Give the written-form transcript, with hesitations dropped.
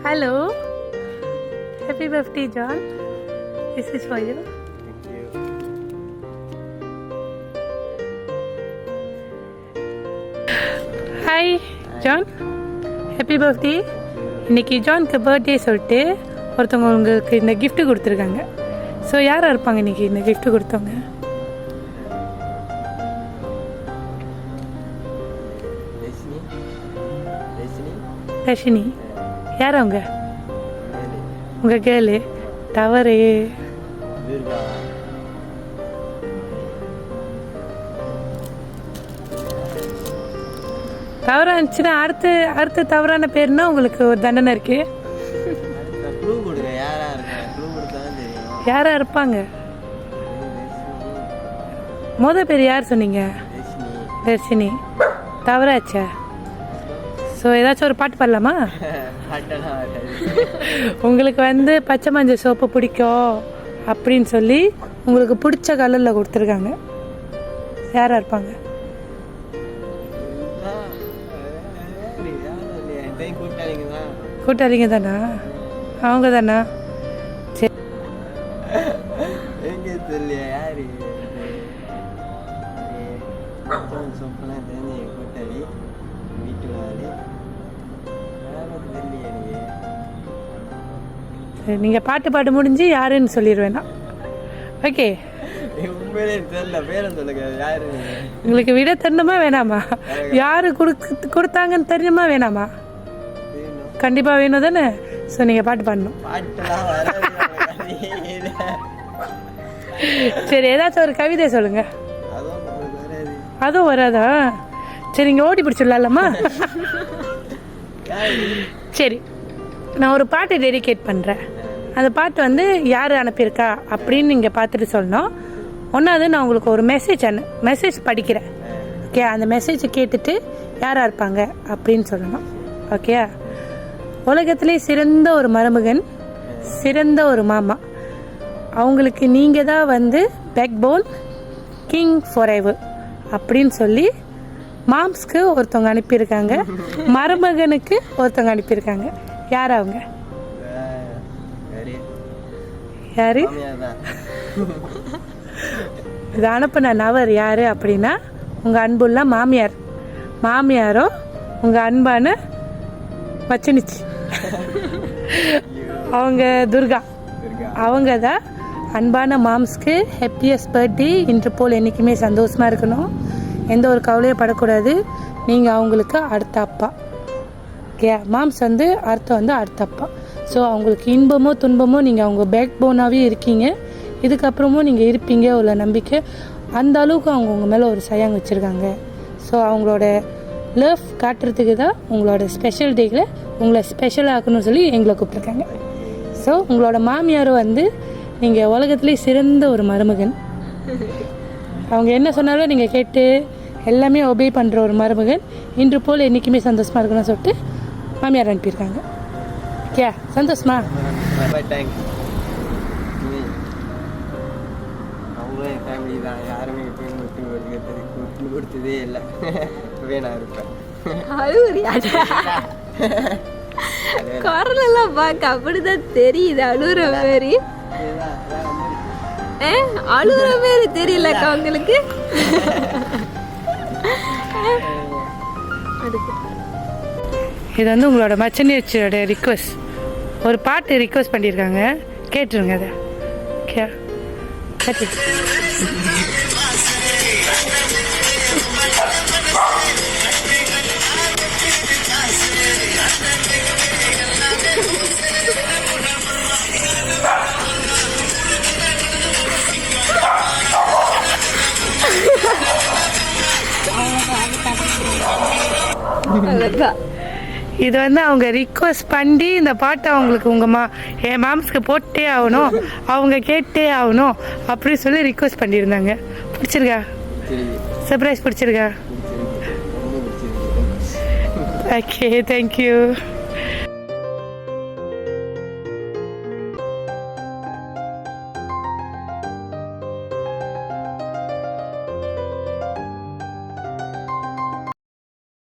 Hello. Happy birthday, John. This is for you. Thank you. Hi, John. Happy birthday. இன்னைக்கு ஜான்க்கு birthday சொல்லிட்டு ஒருத்தவங்க உங்களுக்கு இந்த gift கொடுத்துருக்காங்க. ஸோ யாராக இருப்பாங்க இன்னைக்கு இந்த gift கொடுத்தவங்க? ரஷினி. யார் அவங்க? உங்கள் கேர்ளு. தவறு. தவறாக இருந்துச்சுன்னா அடுத்த தவறான பேர்னா உங்களுக்கு ஒரு தண்டனை இருக்கு. யாரா இருப்பாங்க? பேர் யார் சொன்னீங்க? தர்ஷினி. தவறாச்சா? ஸோ ஏதாச்சும் ஒரு பாட்டு பாடலாமா? உங்களுக்கு பச்சை மஞ்சள் சோப்பு பிடிக்கும் அப்படின்னு சொல்லி உங்களுக்கு பிடிச்ச கலரில் கொடுத்துருக்காங்க. யாரா இருப்பாங்க? கூட்டாளிங்க தானா? அவங்க தானா? சரி. நீங்கள் பாட்டு முடிஞ்சு யாருன்னு சொல்லிடுவேண்ணா. ஓகே. உங்களுக்கு விட தெரியணுமா வேணாமா? யாரு கொடுத்தாங்கன்னு தெரியுமா வேணாமா? கண்டிப்பாக வேணும் தானே? ஸோ நீங்கள் பாட்டு பாடணும். சரி, ஏதாச்சும் ஒரு கவிதை சொல்லுங்க. அதுவும் வராதா? சரி, இங்கே ஓடி பிடிச்சிடலாம்மா. சரி, நான் ஒரு பாட்டு டெடிகேட் பண்ணுறேன். அந்த பாட்டு யார் அனுப்பியிருக்கா அப்படின்னு நீங்கள் பார்த்துட்டு சொல்லணும். ஒன்றாவது நான் உங்களுக்கு ஒரு மெசேஜ் படிக்கிறேன். ஓகே, அந்த மெசேஜை கேட்டுட்டு யாராக இருப்பாங்க அப்படின்னு சொல்லணும். ஓகே. உலகத்திலே சிறந்த ஒரு மருமகன், சிறந்த ஒரு மாமா, அவங்களுக்கு நீங்கள் தான் backbone, king forever அப்படின்னு சொல்லி மாம்ஸ்க்கு ஒருத்தவங்க அனுப்பியிருக்காங்க, மருமகனுக்கு ஒருத்தவங்க அனுப்பியிருக்காங்க. யார் அவங்க? யாரு? இது அனுப்பின நபர் யாரு அப்படின்னா உங்கள் அன்புள்ள மாமியாரோ உங்கள் அன்பான மச்சினிச்சு அவங்க துர்கா. அவங்க தான் அன்பான மாம்ஸ்க்கு ஹாப்பியஸ்ட் பர்த்டே. இன்று போல் என்றைக்குமே சந்தோஷமாக இருக்கணும், எந்த ஒரு கவலையும் படக்கூடாது. நீங்கள் அவங்களுக்கு அடுத்த அப்பா. ஓகே, மாம்ஸ் அர்த்தம் அடுத்த அப்பா. ஸோ அவங்களுக்கு இன்பமோ துன்பமோ நீங்கள் அவங்க பேக் போனாகவே இருக்கீங்க, இதுக்கப்புறமும் நீங்கள் இருப்பீங்க உள்ள நம்பிக்கை. அந்த அளவுக்கு அவங்க உங்கள் மேலே ஒரு சயாங் வச்சுருக்காங்க. ஸோ அவங்களோட லவ் காட்டுறதுக்கு தான் உங்களோட ஸ்பெஷல் டேயில் உங்களை ஸ்பெஷலாக ஆக்கணும்னு சொல்லி எங்களை கூப்பிட்ருக்காங்க. ஸோ உங்களோட மாமியாரும் நீங்கள் உலகத்துலேயே சிறந்த ஒரு மருமகன். அவங்க என்ன சொன்னாலும் நீங்கள் கேட்டு எல்லாமே ஒபே பண்ணுற ஒரு மருமகன். இன்று போல் என்றைக்குமே சந்தோஷமாக இருக்கணும்னு சொல்லிட்டு மாமியார் அனுப்பியிருக்காங்க. ஓகே, சந்தோஷமா? யாருமே கொடுத்ததே இல்லை. வேணா இருப்பேன். குரல் எல்லாம் பார்க்க அப்படிதான் தெரியுது. அழுகுற மாதிரி அழுகுற மாதிரி தெரியலக்கா உங்களுக்கு? இது உங்களோட மச்சனியோட ரிக்வஸ்ட். ஒரு பாட்டு ரிக்வஸ்ட் பண்ணியிருக்காங்க, கேட்டுருங்க அதை. கேட்டு இது அவங்க ரிக்வஸ்ட் பண்ணி இந்த பாட்டை அவங்களுக்கு என் மாம்ஸ்க்கு போட்டே ஆகணும், அவங்க கேட்டே ஆகணும் அப்படி சொல்லி ரிக்வஸ்ட் பண்ணியிருந்தாங்க. பிடிச்சிருக்கா? சர்ப்ரைஸ் பிடிச்சிருக்கா? Okay, thank you.